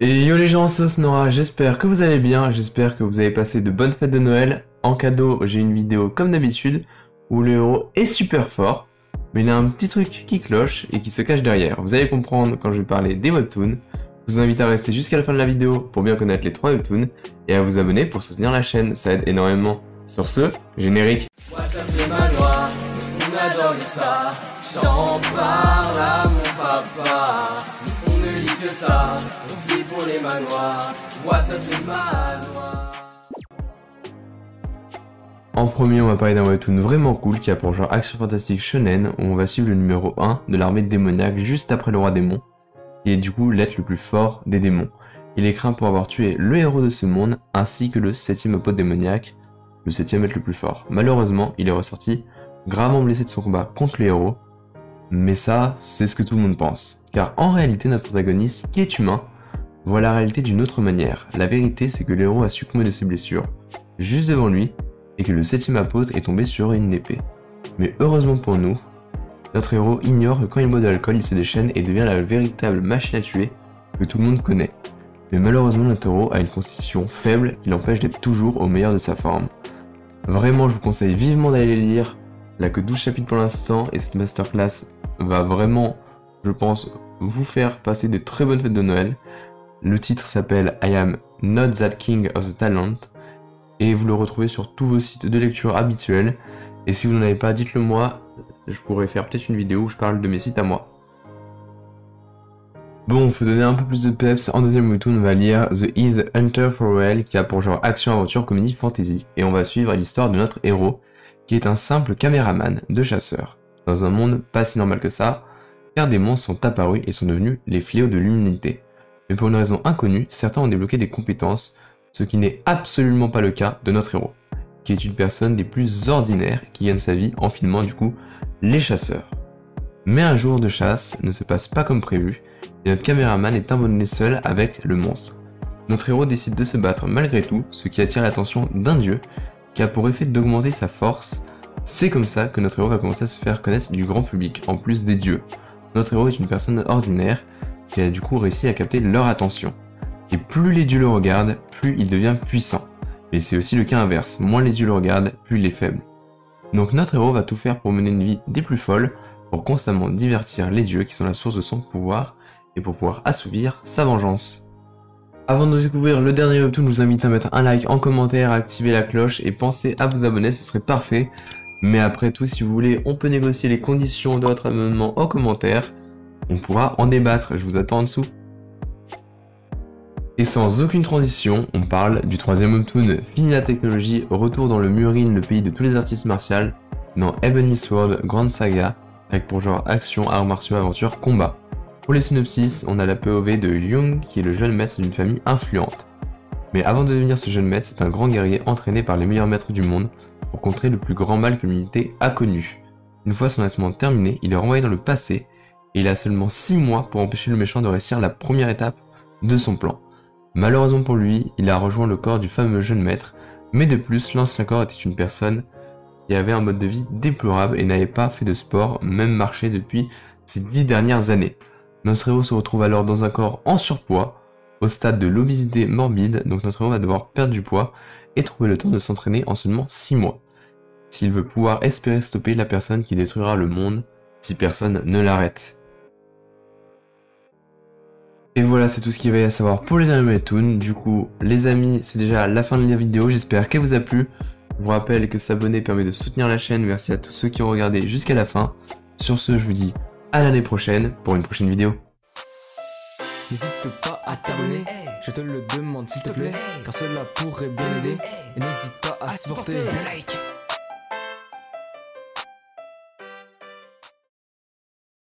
Et yo les gens, c'est Osnora, j'espère que vous allez bien, j'espère que vous avez passé de bonnes fêtes de Noël. En cadeau, j'ai une vidéo comme d'habitude, où le héros est super fort, mais il y a un petit truc qui cloche et qui se cache derrière. Vous allez comprendre quand je vais parler des webtoons. Je vous invite à rester jusqu'à la fin de la vidéo pour bien connaître les 3 webtoons, et à vous abonner pour soutenir la chaîne, ça aide énormément. Sur ce, générique. WhatsApp les manoirs, on adore ça. J'en parle à mon papa. On ne lit que ça, on vit pour les manoirs. WhatsApp les manoirs. En premier, on va parler d'un webtoon vraiment cool qui a pour genre action fantastique shonen, où on va suivre le numéro 1 de l'armée démoniaque juste après le roi démon, qui est du coup l'être le plus fort des démons. Il est craint pour avoir tué le héros de ce monde, ainsi que le 7ème apôtre démoniaque, le 7ème être le plus fort. Malheureusement, il est ressorti gravement blessé de son combat contre le héros, mais ça, c'est ce que tout le monde pense. Car en réalité, notre protagoniste, qui est humain, voit la réalité d'une autre manière. La vérité, c'est que le héros a succombé de ses blessures, juste devant lui, et que le 7ème apôtre est tombé sur une épée. Mais heureusement pour nous, notre héros ignore que quand il boit de l'alcool, il se déchaîne et devient la véritable machine à tuer que tout le monde connaît. Mais malheureusement, notre héros a une constitution faible qui l'empêche d'être toujours au meilleur de sa forme. Vraiment, je vous conseille vivement d'aller les lire. Il n'y a que 12 chapitres pour l'instant, et cette masterclass va vraiment, je pense, vous faire passer des très bonnes fêtes de Noël. Le titre s'appelle I am not that king of the talent, et vous le retrouvez sur tous vos sites de lecture habituels. Et si vous n'en avez pas, dites-le moi, je pourrais faire peut-être une vidéo où je parle de mes sites à moi. Bon, faut donner un peu plus de peps. En deuxième webtoon, on va lire The Is Hunter for Well, qui a pour genre action, aventure, comédie, fantasy. Et on va suivre l'histoire de notre héros, qui est un simple caméraman de chasseur. Dans un monde pas si normal que ça, car des monstres sont apparus et sont devenus les fléaux de l'humanité. Mais pour une raison inconnue, certains ont débloqué des compétences, ce qui n'est absolument pas le cas de notre héros, qui est une personne des plus ordinaires qui gagne sa vie en filmant du coup les chasseurs. Mais un jour de chasse ne se passe pas comme prévu, et notre caméraman est abandonné seul avec le monstre. Notre héros décide de se battre malgré tout, ce qui attire l'attention d'un dieu, qui a pour effet d'augmenter sa force. C'est comme ça que notre héros va commencer à se faire connaître du grand public, en plus des dieux. Notre héros est une personne ordinaire, qui a du coup réussi à capter leur attention. Et plus les dieux le regardent, plus il devient puissant. Mais c'est aussi le cas inverse, moins les dieux le regardent, plus il est faible. Donc notre héros va tout faire pour mener une vie des plus folles, pour constamment divertir les dieux qui sont la source de son pouvoir, et pour pouvoir assouvir sa vengeance. Avant de découvrir le dernier webtoon, je vous invite à mettre un like en commentaire, à activer la cloche et pensez à vous abonner, ce serait parfait. Mais après tout, si vous voulez, on peut négocier les conditions de votre abonnement en commentaire. On pourra en débattre, je vous attends en dessous. Et sans aucune transition, on parle du troisième webtoon, Fini la technologie, retour dans le Murin, le pays de tous les artistes martiaux, dans Heavenly Sword, grande saga, avec pour genre action, arts martiaux, aventure, combat. Pour les synopsis, on a la POV de Young, qui est le jeune maître d'une famille influente. Mais avant de devenir ce jeune maître, c'est un grand guerrier entraîné par les meilleurs maîtres du monde pour contrer le plus grand mal que l'humanité a connu. Une fois son entraînement terminé, il est renvoyé dans le passé, et il a seulement 6 mois pour empêcher le méchant de réussir la première étape de son plan. Malheureusement pour lui, il a rejoint le corps du fameux jeune maître, mais de plus, l'ancien corps était une personne qui avait un mode de vie déplorable et n'avait pas fait de sport, même marché depuis ces 10 dernières années. Notre héros se retrouve alors dans un corps en surpoids, au stade de l'obésité morbide, donc notre héros va devoir perdre du poids et trouver le temps de s'entraîner en seulement 6 mois. S'il veut pouvoir espérer stopper la personne qui détruira le monde, si personne ne l'arrête. Et voilà, c'est tout ce qu'il y avait à savoir pour les derniers webtoons. Du coup, les amis, c'est déjà la fin de la vidéo, j'espère qu'elle vous a plu. Je vous rappelle que s'abonner permet de soutenir la chaîne, merci à tous ceux qui ont regardé jusqu'à la fin. Sur ce, je vous dis à l'année prochaine pour une prochaine vidéo. N'hésite pas à t'abonner, je te le demande s'il te plaît, car cela pourrait bien aider. Et n'hésite pas à supporter. Like.